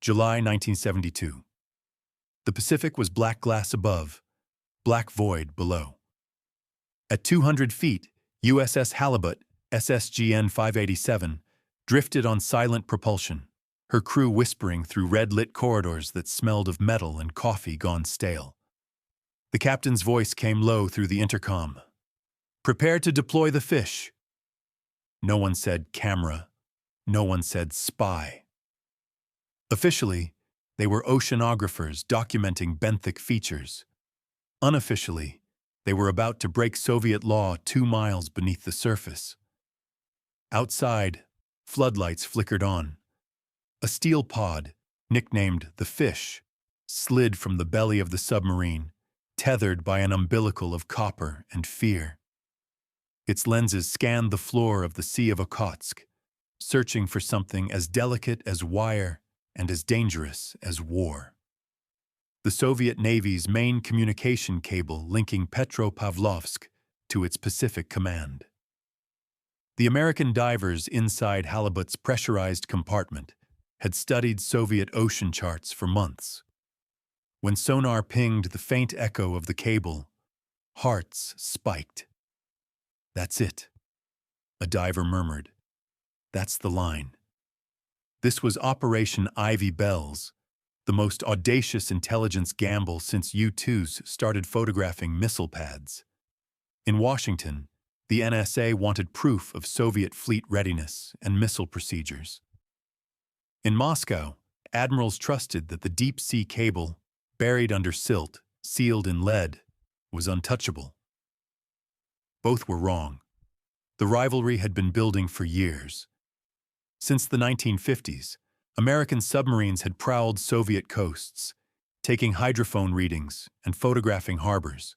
July 1972. The Pacific was black glass above, black void below. At 200 feet, USS Halibut, SSGN 587, drifted on silent propulsion, her crew whispering through red-lit corridors that smelled of metal and coffee gone stale. The captain's voice came low through the intercom. "Prepare to deploy the fish." No one said camera. No one said spy. Officially, they were oceanographers documenting benthic features. Unofficially, they were about to break Soviet law 2 miles beneath the surface. Outside, floodlights flickered on. A steel pod, nicknamed the Fish, slid from the belly of the submarine, tethered by an umbilical of copper and fear. Its lenses scanned the floor of the Sea of Okhotsk, searching for something as delicate as wire and as dangerous as war. The Soviet Navy's main communication cable linking Petropavlovsk to its Pacific command. The American divers inside Halibut's pressurized compartment had studied Soviet ocean charts for months. When sonar pinged the faint echo of the cable, hearts spiked. "That's it," a diver murmured. "That's the line." This was Operation Ivy Bells, the most audacious intelligence gamble since U-2s started photographing missile pads. In Washington, the NSA wanted proof of Soviet fleet readiness and missile procedures. In Moscow, admirals trusted that the deep-sea cable, buried under silt, sealed in lead, was untouchable. Both were wrong. The rivalry had been building for years. Since the 1950s, American submarines had prowled Soviet coasts, taking hydrophone readings and photographing harbors.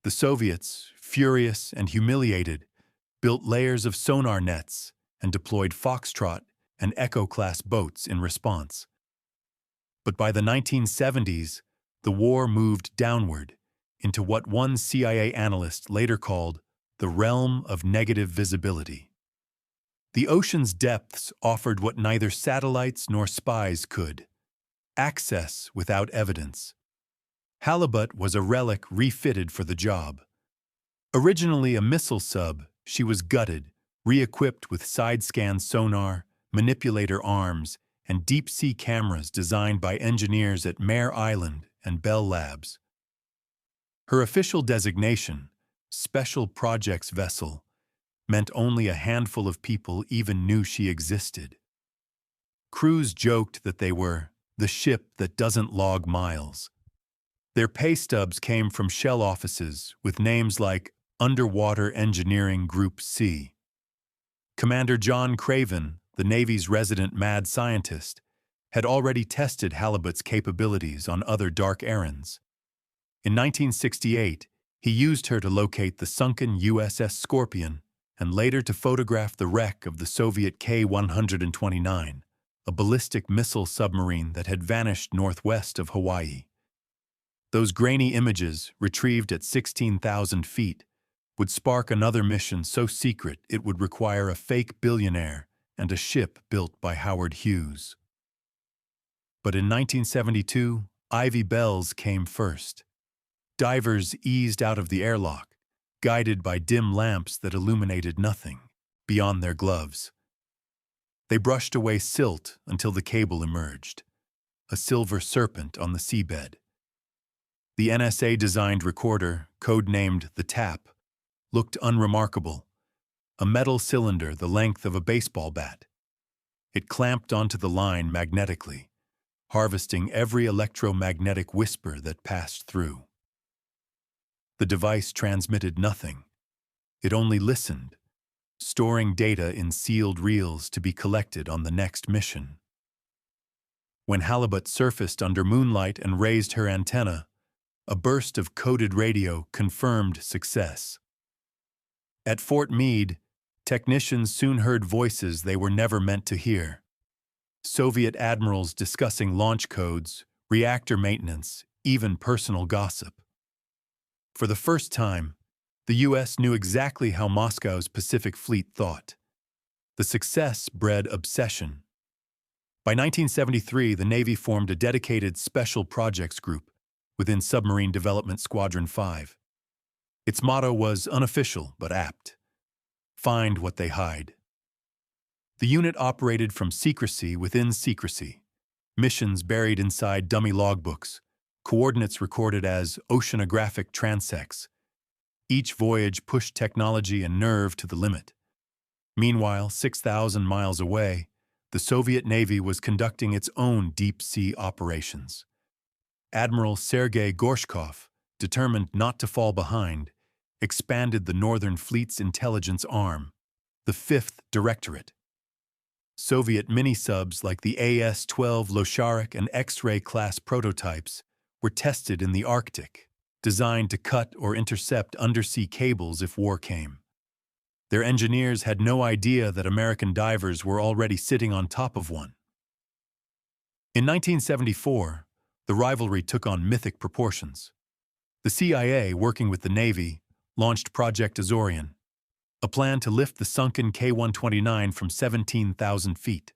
The Soviets, furious and humiliated, built layers of sonar nets and deployed Foxtrot and Echo-class boats in response. But by the 1970s, the war moved downward into what one CIA analyst later called the realm of negative visibility. The ocean's depths offered what neither satellites nor spies could: access without evidence. Halibut was a relic refitted for the job. Originally a missile sub, she was gutted, re-equipped with side-scan sonar, manipulator arms, and deep-sea cameras designed by engineers at Mare Island and Bell Labs. Her official designation, Special Projects Vessel, meant only a handful of people even knew she existed. Crews joked that they were the ship that doesn't log miles. Their pay stubs came from shell offices with names like Underwater Engineering Group C. Commander John Craven, the Navy's resident mad scientist, had already tested Halibut's capabilities on other dark errands. In 1968, he used her to locate the sunken USS Scorpion and later to photograph the wreck of the Soviet K-129, a ballistic missile submarine that had vanished northwest of Hawaii. Those grainy images, retrieved at 16,000 feet, would spark another mission so secret it would require a fake billionaire and a ship built by Howard Hughes. But in 1972, Ivy Bells came first. Divers eased out of the airlock, guided by dim lamps that illuminated nothing beyond their gloves. They brushed away silt until the cable emerged, a silver serpent on the seabed. The NSA-designed recorder, codenamed the Tap, looked unremarkable, a metal cylinder the length of a baseball bat. It clamped onto the line magnetically, harvesting every electromagnetic whisper that passed through. The device transmitted nothing. It only listened, storing data in sealed reels to be collected on the next mission. When Halibut surfaced under moonlight and raised her antenna, a burst of coded radio confirmed success. At Fort Meade, technicians soon heard voices they were never meant to hear. Soviet admirals discussing launch codes, reactor maintenance, even personal gossip. For the first time, the U.S. knew exactly how Moscow's Pacific Fleet thought. The success bred obsession. By 1973, the Navy formed a dedicated Special Projects Group within Submarine Development Squadron 5. Its motto was unofficial but apt: find what they hide. The unit operated from secrecy within secrecy, missions buried inside dummy logbooks, coordinates recorded as oceanographic transects. Each voyage pushed technology and nerve to the limit. Meanwhile, 6,000 miles away, the Soviet Navy was conducting its own deep-sea operations. Admiral Sergei Gorshkov, determined not to fall behind, expanded the Northern Fleet's intelligence arm, the 5th Directorate. Soviet mini-subs like the AS-12 Losharik and X-ray class prototypes were tested in the Arctic, designed to cut or intercept undersea cables if war came. Their engineers had no idea that American divers were already sitting on top of one. In 1974, the rivalry took on mythic proportions. The CIA, working with the Navy, launched Project Azorian, a plan to lift the sunken K-129 from 17,000 feet.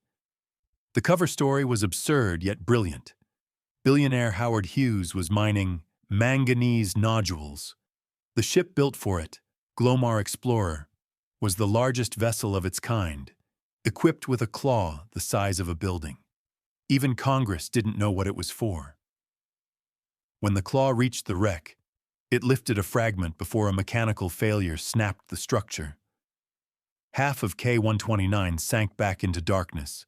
The cover story was absurd yet brilliant. Billionaire Howard Hughes was mining manganese nodules. The ship built for it, Glomar Explorer, was the largest vessel of its kind, equipped with a claw the size of a building. Even Congress didn't know what it was for. When the claw reached the wreck, it lifted a fragment before a mechanical failure snapped the structure. Half of K-129 sank back into darkness.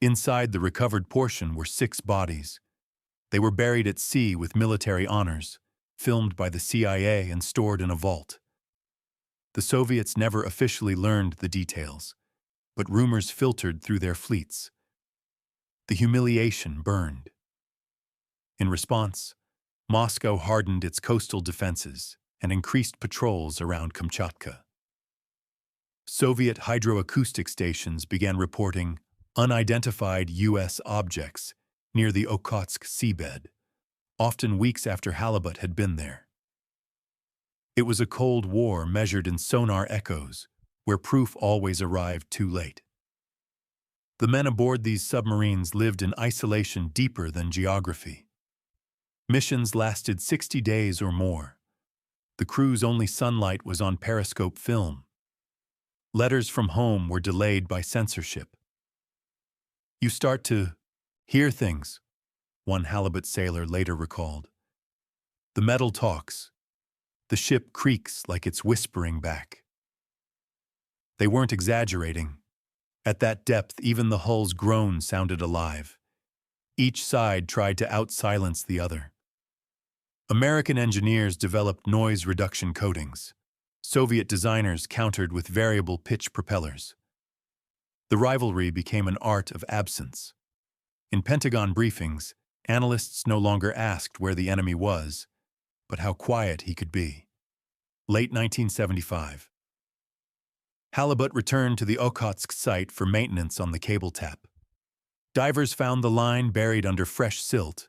Inside the recovered portion were 6 bodies. They were buried at sea with military honors, filmed by the CIA and stored in a vault. The Soviets never officially learned the details, but rumors filtered through their fleets. The humiliation burned. In response, Moscow hardened its coastal defenses and increased patrols around Kamchatka. Soviet hydroacoustic stations began reporting unidentified U.S. objects near the Okhotsk seabed, often weeks after Halibut had been there. It was a Cold War measured in sonar echoes, where proof always arrived too late. The men aboard these submarines lived in isolation deeper than geography. Missions lasted 60 days or more. The crew's only sunlight was on periscope film. Letters from home were delayed by censorship. "You start to hear things," one Halibut sailor later recalled. "The metal talks. The ship creaks like it's whispering back." They weren't exaggerating. At that depth, even the hull's groan sounded alive. Each side tried to out-silence the other. American engineers developed noise reduction coatings. Soviet designers countered with variable pitch propellers. The rivalry became an art of absence. In Pentagon briefings, analysts no longer asked where the enemy was, but how quiet he could be. Late 1975. Halibut returned to the Okhotsk site for maintenance on the cable tap. Divers found the line buried under fresh silt,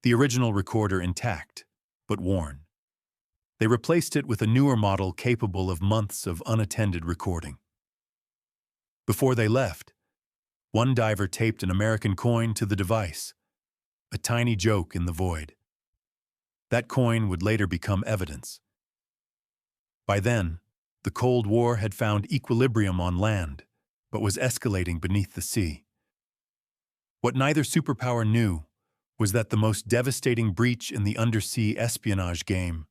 the original recorder intact, but worn. They replaced it with a newer model capable of months of unattended recording. Before they left, one diver taped an American coin to the device, a tiny joke in the void. That coin would later become evidence. By then, the Cold War had found equilibrium on land, but was escalating beneath the sea. What neither superpower knew was that the most devastating breach in the undersea espionage game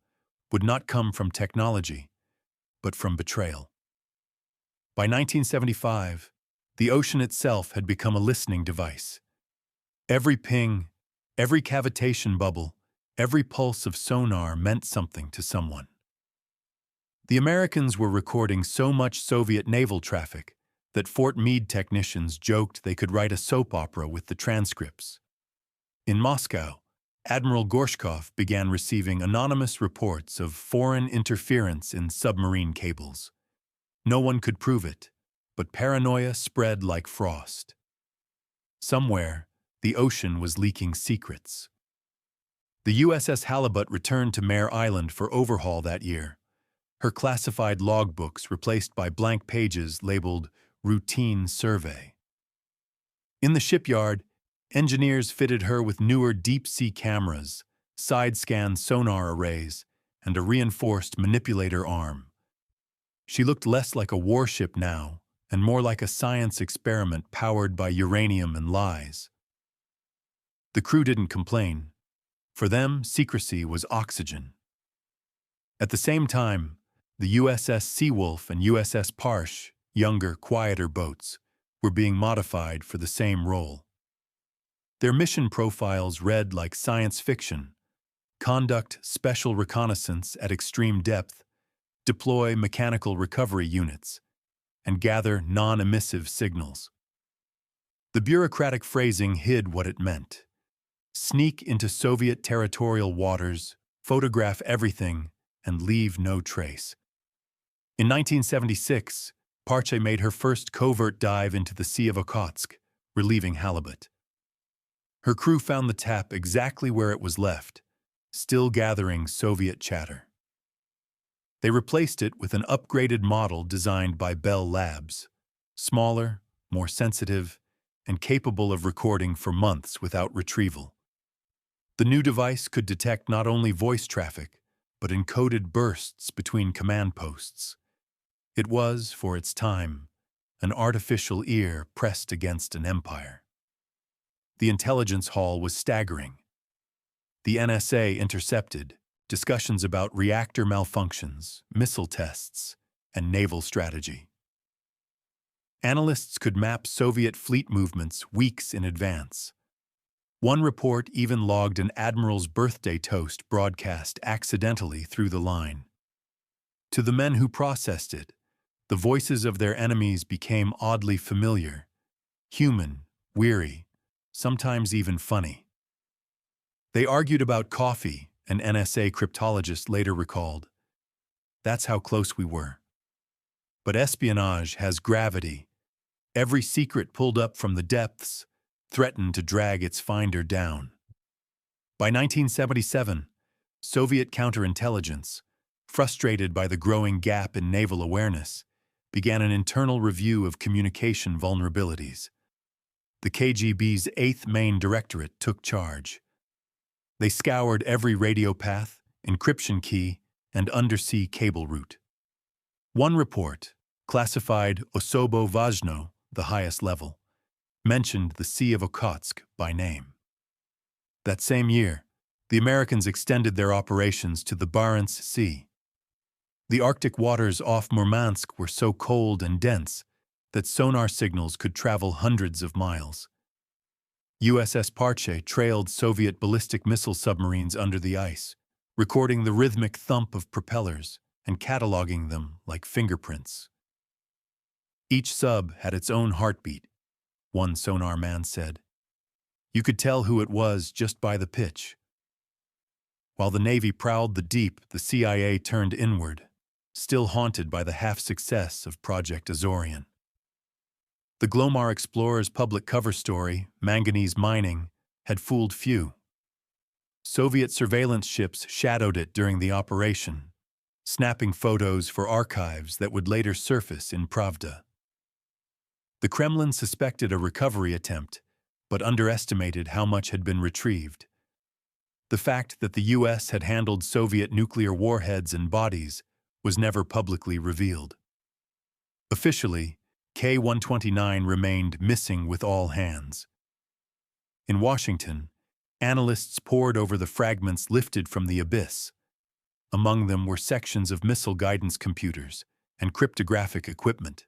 would not come from technology, but from betrayal. By 1975, the ocean itself had become a listening device. Every ping, every cavitation bubble, every pulse of sonar meant something to someone. The Americans were recording so much Soviet naval traffic that Fort Meade technicians joked they could write a soap opera with the transcripts. In Moscow, Admiral Gorshkov began receiving anonymous reports of foreign interference in submarine cables. No one could prove it, but paranoia spread like frost. Somewhere, the ocean was leaking secrets. The USS Halibut returned to Mare Island for overhaul that year, her classified logbooks replaced by blank pages labeled Routine Survey. In the shipyard, engineers fitted her with newer deep-sea cameras, side-scan sonar arrays, and a reinforced manipulator arm. She looked less like a warship now, and more like a science experiment powered by uranium and lies. The crew didn't complain. For them, secrecy was oxygen. At the same time, the USS Seawolf and USS Parche, younger, quieter boats, were being modified for the same role. Their mission profiles read like science fiction: conduct special reconnaissance at extreme depth, deploy mechanical recovery units, and gather non-emissive signals. The bureaucratic phrasing hid what it meant: sneak into Soviet territorial waters, photograph everything, and leave no trace. In 1976, Parche made her first covert dive into the Sea of Okhotsk, relieving Halibut. Her crew found the tap exactly where it was left, still gathering Soviet chatter. They replaced it with an upgraded model designed by Bell Labs, smaller, more sensitive, and capable of recording for months without retrieval. The new device could detect not only voice traffic, but encoded bursts between command posts. It was, for its time, an artificial ear pressed against an empire. The intelligence haul was staggering. The NSA intercepted discussions about reactor malfunctions, missile tests, and naval strategy. Analysts could map Soviet fleet movements weeks in advance. One report even logged an admiral's birthday toast broadcast accidentally through the line. To the men who processed it, the voices of their enemies became oddly familiar, human, weary, sometimes even funny. They argued about coffee, an NSA cryptologist later recalled. That's how close we were. But espionage has gravity. Every secret pulled up from the depths threatened to drag its finder down. By 1977, Soviet counterintelligence, frustrated by the growing gap in naval awareness, began an internal review of communication vulnerabilities. The KGB's 8th Main Directorate took charge. They scoured every radio path, encryption key, and undersea cable route. One report, classified Osobo Vajno, the highest level, mentioned the Sea of Okhotsk by name. That same year, the Americans extended their operations to the Barents Sea. The Arctic waters off Murmansk were so cold and dense that sonar signals could travel hundreds of miles. USS Parche trailed Soviet ballistic missile submarines under the ice, recording the rhythmic thump of propellers and cataloging them like fingerprints. Each sub had its own heartbeat, one sonar man said. You could tell who it was just by the pitch. While the Navy prowled the deep, the CIA turned inward, still haunted by the half-success of Project Azorian. The Glomar explorer's public cover story, Manganese Mining, had fooled few. Soviet surveillance ships shadowed it during the operation, snapping photos for archives that would later surface in Pravda. The Kremlin suspected a recovery attempt, but underestimated how much had been retrieved. The fact that the U.S. had handled Soviet nuclear warheads and bodies was never publicly revealed. Officially, K-129 remained missing with all hands. In Washington, analysts pored over the fragments lifted from the abyss. Among them were sections of missile guidance computers and cryptographic equipment.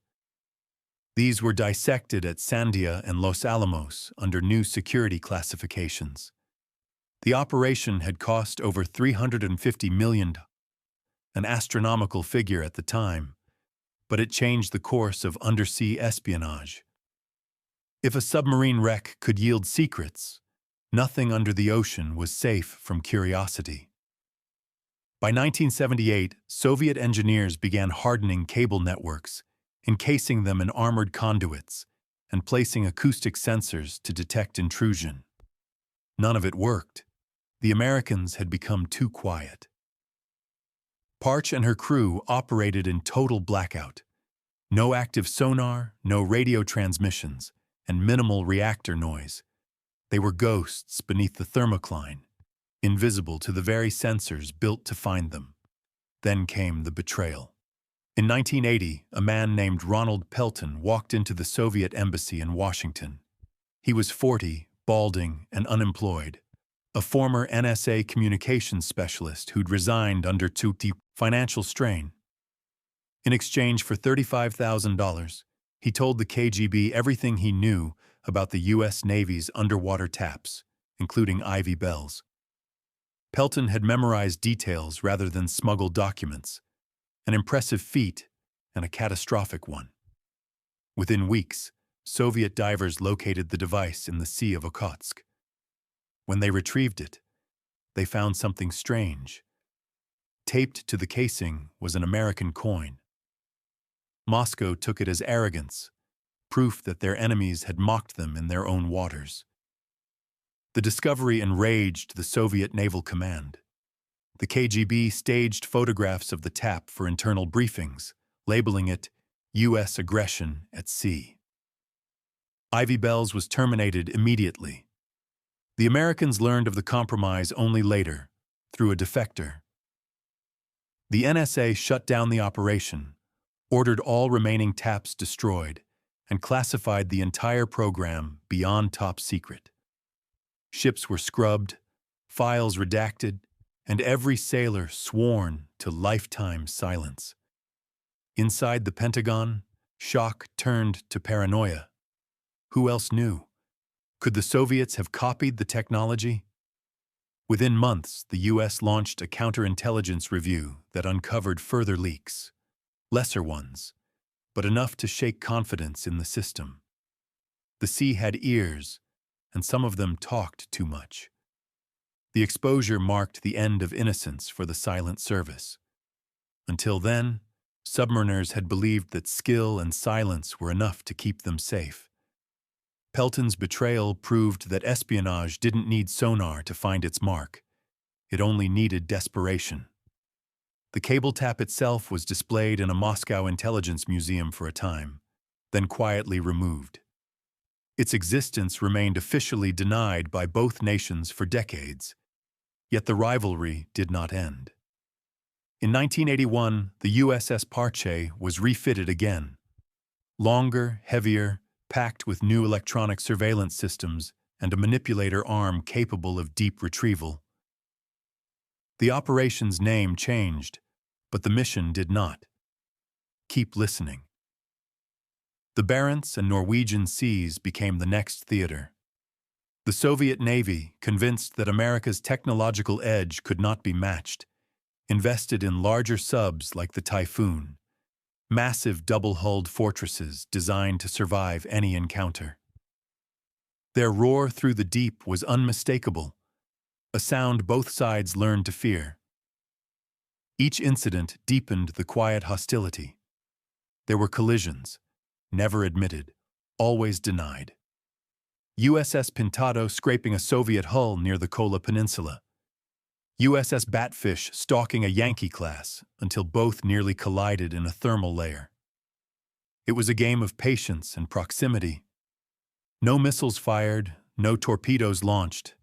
These were dissected at Sandia and Los Alamos under new security classifications. The operation had cost over $350 million, an astronomical figure at the time, but it changed the course of undersea espionage. If a submarine wreck could yield secrets, nothing under the ocean was safe from curiosity. By 1978, Soviet engineers began hardening cable networks, encasing them in armored conduits, and placing acoustic sensors to detect intrusion. None of it worked. The Americans had become too quiet. Parche and her crew operated in total blackout. No active sonar, no radio transmissions, and minimal reactor noise. They were ghosts beneath the thermocline, invisible to the very sensors built to find them. Then came the betrayal. In 1980, a man named Ronald Pelton walked into the Soviet embassy in Washington. He was 40, balding, and unemployed, a former NSA communications specialist who'd resigned under too deep financial strain. In exchange for $35,000, he told the KGB everything he knew about the U.S. Navy's underwater taps, including Ivy bells. Pelton had memorized details rather than smuggled documents, an impressive feat and a catastrophic one. Within weeks, Soviet divers located the device in the Sea of Okhotsk. When they retrieved it, they found something strange. Taped to the casing was an American coin. Moscow took it as arrogance, proof that their enemies had mocked them in their own waters. The discovery enraged the Soviet Naval Command. The KGB staged photographs of the tap for internal briefings, labeling it U.S. aggression at sea. Ivy Bells was terminated immediately. The Americans learned of the compromise only later, through a defector. The NSA shut down the operation, ordered all remaining taps destroyed, and classified the entire program beyond top secret. Ships were scrubbed, files redacted, and every sailor sworn to lifetime silence. Inside the Pentagon, shock turned to paranoia. Who else knew? Could the Soviets have copied the technology? Within months, the U.S. launched a counterintelligence review that uncovered further leaks. Lesser ones, but enough to shake confidence in the system. The sea had ears, and some of them talked too much. The exposure marked the end of innocence for the silent service. Until then, submariners had believed that skill and silence were enough to keep them safe. Pelton's betrayal proved that espionage didn't need sonar to find its mark. It only needed desperation. The cable tap itself was displayed in a Moscow intelligence museum for a time, then quietly removed. Its existence remained officially denied by both nations for decades, yet the rivalry did not end. In 1981, the USS Parche was refitted again. Longer, heavier, packed with new electronic surveillance systems and a manipulator arm capable of deep retrieval. The operation's name changed, but the mission did not. Keep listening. The Barents and Norwegian seas became the next theater. The Soviet Navy, convinced that America's technological edge could not be matched, invested in larger subs like the Typhoon, massive double-hulled fortresses designed to survive any encounter. Their roar through the deep was unmistakable, a sound both sides learned to fear. Each incident deepened the quiet hostility. There were collisions, never admitted, always denied. USS Pintado scraping a Soviet hull near the Kola Peninsula. USS Batfish stalking a Yankee class until both nearly collided in a thermal layer. It was a game of patience and proximity. No missiles fired, no torpedoes launched.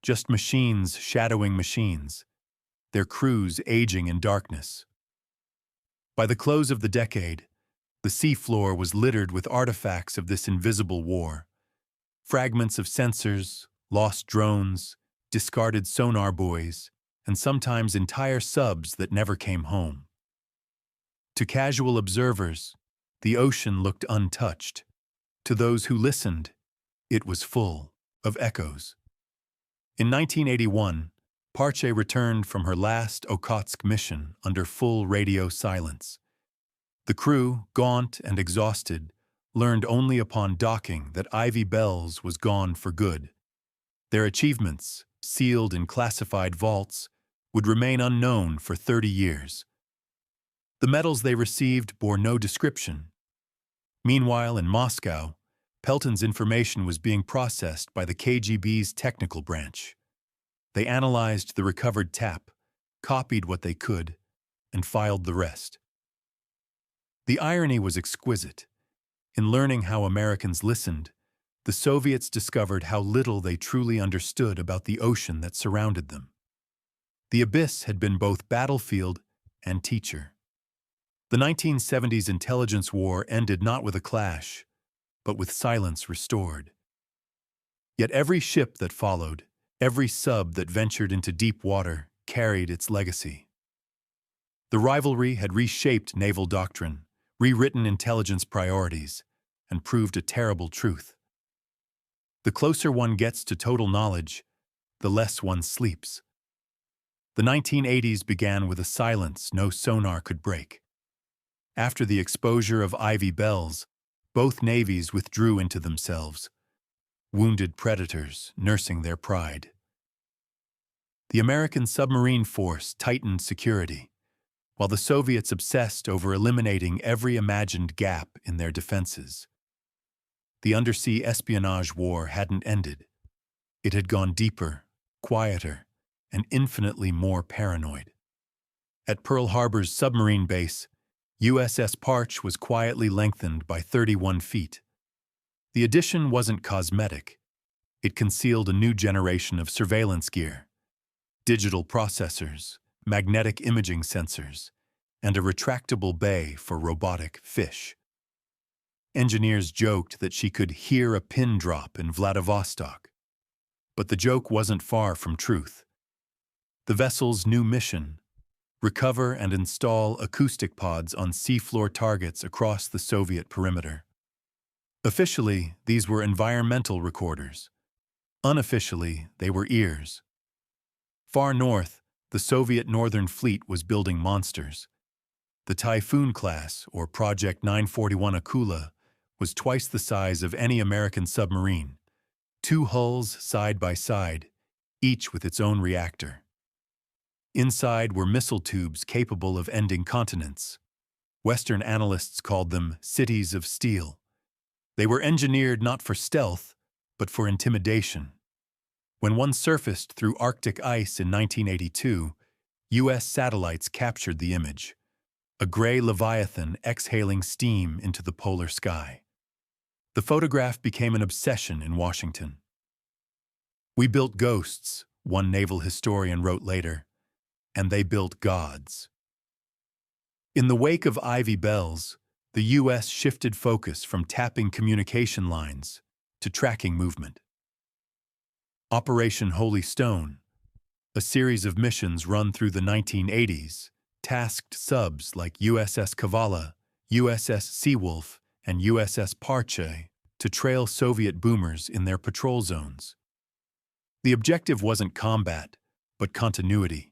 Just machines shadowing machines, their crews aging in darkness. By the close of the decade, the seafloor was littered with artifacts of this invisible war. Fragments of sensors, lost drones, discarded sonar buoys, and sometimes entire subs that never came home. To casual observers, the ocean looked untouched. To those who listened, it was full of echoes. In 1981, Parche returned from her last Okhotsk mission under full radio silence. The crew, gaunt and exhausted, learned only upon docking that Ivy Bells was gone for good. Their achievements, sealed in classified vaults, would remain unknown for 30 years. The medals they received bore no description. Meanwhile, in Moscow, Pelton's information was being processed by the KGB's technical branch. They analyzed the recovered tap, copied what they could, and filed the rest. The irony was exquisite. In learning how Americans listened, the Soviets discovered how little they truly understood about the ocean that surrounded them. The abyss had been both battlefield and teacher. The 1970s intelligence war ended not with a clash, but with silence restored. Yet every ship that followed, every sub that ventured into deep water, carried its legacy. The rivalry had reshaped naval doctrine, rewritten intelligence priorities, and proved a terrible truth. The closer one gets to total knowledge, the less one sleeps. The 1980s began with a silence no sonar could break. After the exposure of Ivy Bells, both navies withdrew into themselves, wounded predators nursing their pride. The American submarine force tightened security, while the Soviets obsessed over eliminating every imagined gap in their defenses. The Undersea Espionage war hadn't ended. It had gone deeper, quieter, and infinitely more paranoid. At Pearl Harbor's submarine base, USS Parche was quietly lengthened by 31 feet. The addition wasn't cosmetic. It concealed a new generation of surveillance gear, digital processors, magnetic imaging sensors, and a retractable bay for robotic fish. Engineers joked that she could hear a pin drop in Vladivostok. But the joke wasn't far from truth. The vessel's new mission: recover and install acoustic pods on seafloor targets across the Soviet perimeter. Officially, these were environmental recorders. Unofficially, they were ears. Far north, the Soviet Northern Fleet was building monsters. The Typhoon class, or Project 941 Akula, was twice the size of any American submarine. 2 hulls side by side, each with its own reactor. Inside were missile tubes capable of ending continents. Western analysts called them cities of steel. They were engineered not for stealth, but for intimidation. When one surfaced through Arctic ice in 1982, U.S. satellites captured the image: a gray leviathan exhaling steam into the polar sky. The photograph became an obsession in Washington. "We built ghosts," one naval historian wrote later, "and they built gods." In the wake of Ivy Bells, the U.S. shifted focus from tapping communication lines to tracking movement. Operation Holy Stone, a series of missions run through the 1980s, tasked subs like USS Kavala, USS Seawolf, and USS Parche to trail Soviet boomers in their patrol zones. The objective wasn't combat, but continuity.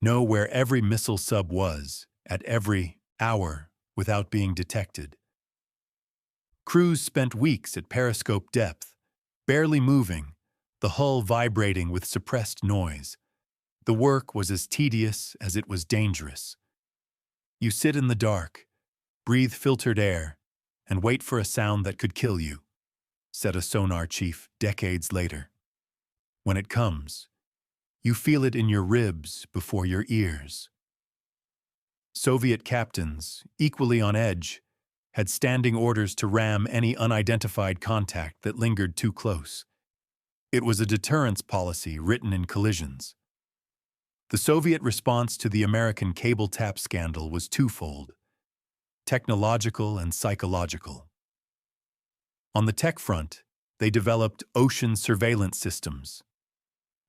Know where every missile sub was, at every hour, without being detected. Crews spent weeks at periscope depth, barely moving, the hull vibrating with suppressed noise. The work was as tedious as it was dangerous. You sit in the dark, breathe filtered air, and wait for a sound that could kill you, said a sonar chief decades later. When it comes, you feel it in your ribs before your ears. Soviet captains, equally on edge, had standing orders to ram any unidentified contact that lingered too close. It was a deterrence policy written in collisions. The Soviet response to the American cable tap scandal was twofold: technological and psychological. On the tech front, they developed ocean surveillance systems,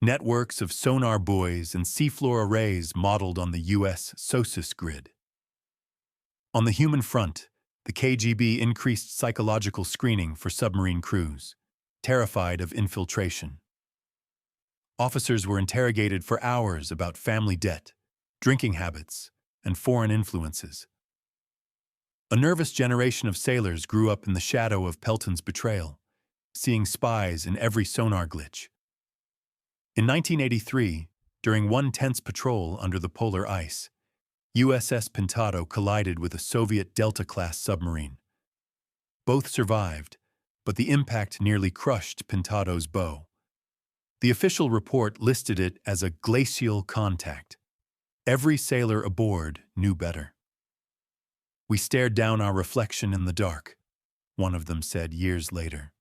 networks of sonar buoys and seafloor arrays modeled on the U.S. SOSUS grid. On the human front, the KGB increased psychological screening for submarine crews, terrified of infiltration. Officers were interrogated for hours about family debt, drinking habits, and foreign influences. A nervous generation of sailors grew up in the shadow of Pelton's betrayal, seeing spies in every sonar glitch. In 1983, during one tense patrol under the polar ice, USS Pintado collided with a Soviet Delta-class submarine. Both survived, but the impact nearly crushed Pintado's bow. The official report listed it as a glacial contact. Every sailor aboard knew better. "We stared down our reflection in the dark," one of them said years later.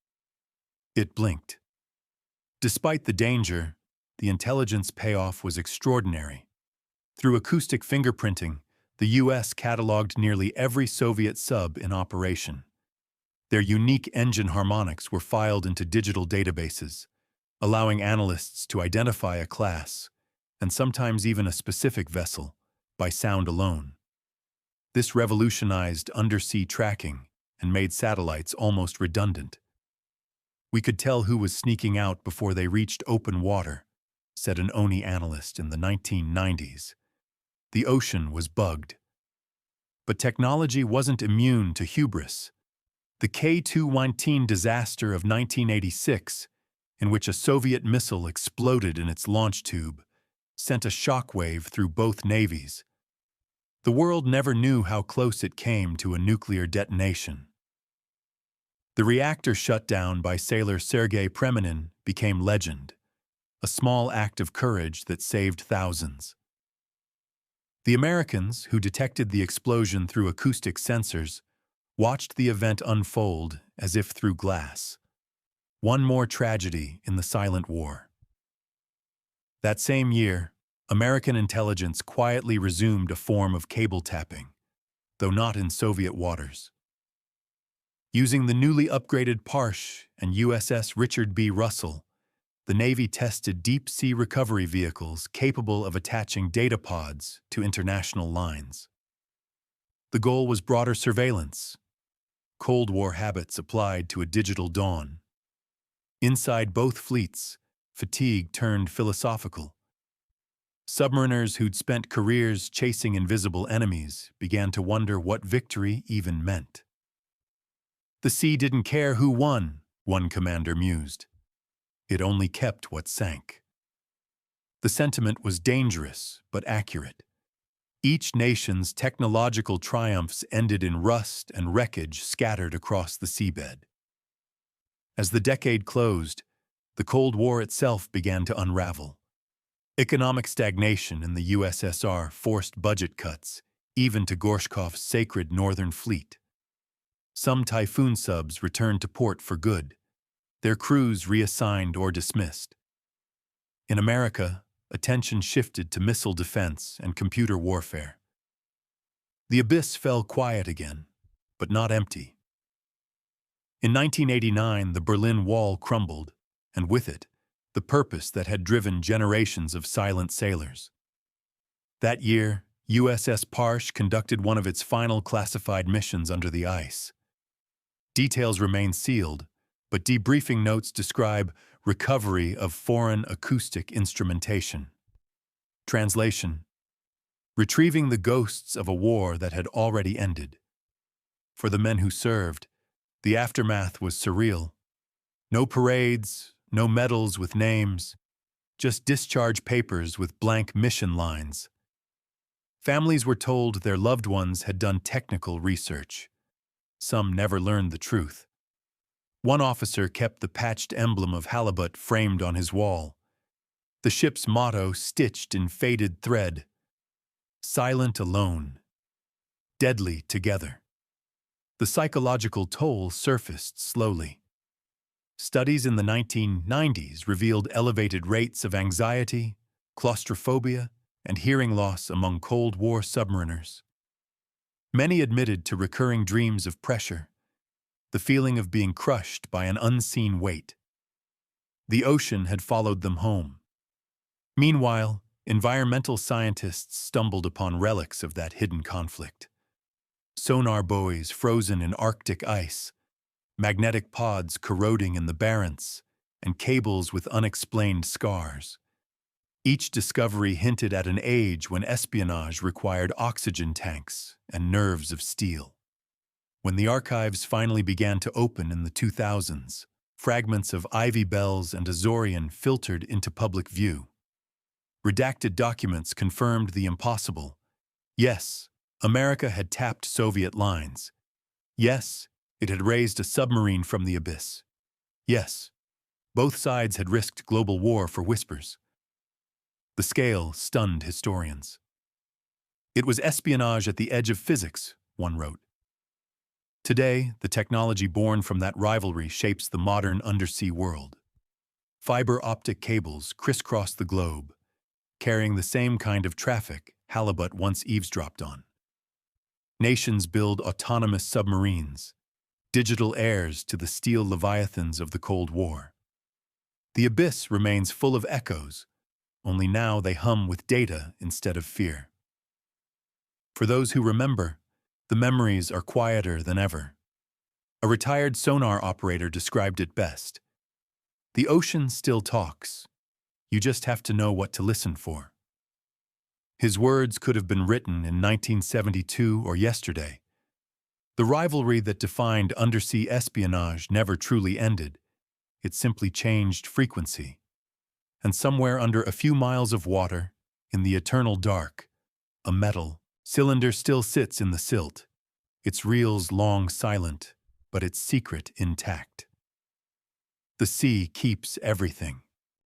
It blinked. Despite the danger, the intelligence payoff was extraordinary. Through acoustic fingerprinting, the U.S. cataloged nearly every Soviet sub in operation. Their unique engine harmonics were filed into digital databases, allowing analysts to identify a class, and sometimes even a specific vessel, by sound alone. This revolutionized undersea tracking and made satellites almost redundant. "We could tell who was sneaking out before they reached open water," said an ONI analyst in the 1990s. The ocean was bugged. But technology wasn't immune to hubris. The K-219 disaster of 1986, in which a Soviet missile exploded in its launch tube, sent a shockwave through both navies. The world never knew how close it came to a nuclear detonation. The reactor shutdown by sailor Sergei Preminin became legend, a small act of courage that saved thousands. The Americans, who detected the explosion through acoustic sensors, watched the event unfold as if through glass. One more tragedy in the silent war. That same year, American intelligence quietly resumed a form of cable tapping, though not in Soviet waters. Using the newly upgraded Parche and USS Richard B. Russell, the Navy tested deep-sea recovery vehicles capable of attaching data pods to international lines. The goal was broader surveillance, Cold War habits applied to a digital dawn. Inside both fleets, fatigue turned philosophical. Submariners who'd spent careers chasing invisible enemies began to wonder what victory even meant. "The sea didn't care who won," one commander mused. "It only kept what sank." The sentiment was dangerous but accurate. Each nation's technological triumphs ended in rust and wreckage scattered across the seabed. As the decade closed, the Cold War itself began to unravel. Economic stagnation in the USSR forced budget cuts, even to Gorshkov's sacred Northern Fleet. Some Typhoon subs returned to port for good, their crews reassigned or dismissed. In America, attention shifted to missile defense and computer warfare. The abyss fell quiet again, but not empty. In 1989, the Berlin Wall crumbled, and with it, the purpose that had driven generations of silent sailors. That year, USS Parche conducted one of its final classified missions under the ice. Details remain sealed, but debriefing notes describe recovery of foreign acoustic instrumentation. Translation: retrieving the ghosts of a war that had already ended. For the men who served, the aftermath was surreal. No parades, no medals with names, just discharge papers with blank mission lines. Families were told their loved ones had done technical research. Some never learned the truth. One officer kept the patched emblem of Halibut framed on his wall, the ship's motto stitched in faded thread: "Silent alone, deadly together." The psychological toll surfaced slowly. Studies in the 1990s revealed elevated rates of anxiety, claustrophobia, and hearing loss among Cold War submariners. Many admitted to recurring dreams of pressure, the feeling of being crushed by an unseen weight. The ocean had followed them home. Meanwhile, environmental scientists stumbled upon relics of that hidden conflict. Sonar buoys frozen in Arctic ice, magnetic pods corroding in the Barents, and cables with unexplained scars. Each discovery hinted at an age when espionage required oxygen tanks and nerves of steel. When the archives finally began to open in the 2000s, fragments of Ivy Bells and Azorian filtered into public view. Redacted documents confirmed the impossible. Yes, America had tapped Soviet lines. Yes, it had raised a submarine from the abyss. Yes, both sides had risked global war for whispers. The scale stunned historians. It was espionage at the edge of physics, one wrote. Today, the technology born from that rivalry shapes the modern undersea world. Fiber optic cables crisscross the globe, carrying the same kind of traffic Halibut once eavesdropped on. Nations build autonomous submarines, digital heirs to the steel leviathans of the Cold War. The abyss remains full of echoes, only now they hum with data instead of fear. For those who remember, the memories are quieter than ever. A retired sonar operator described it best. The ocean still talks. You just have to know what to listen for. His words could have been written in 1972 or yesterday. The rivalry that defined undersea espionage never truly ended. It simply changed frequency. And somewhere under a few miles of water, in the eternal dark, a metal cylinder still sits in the silt, its reels long silent, but its secret intact. The sea keeps everything.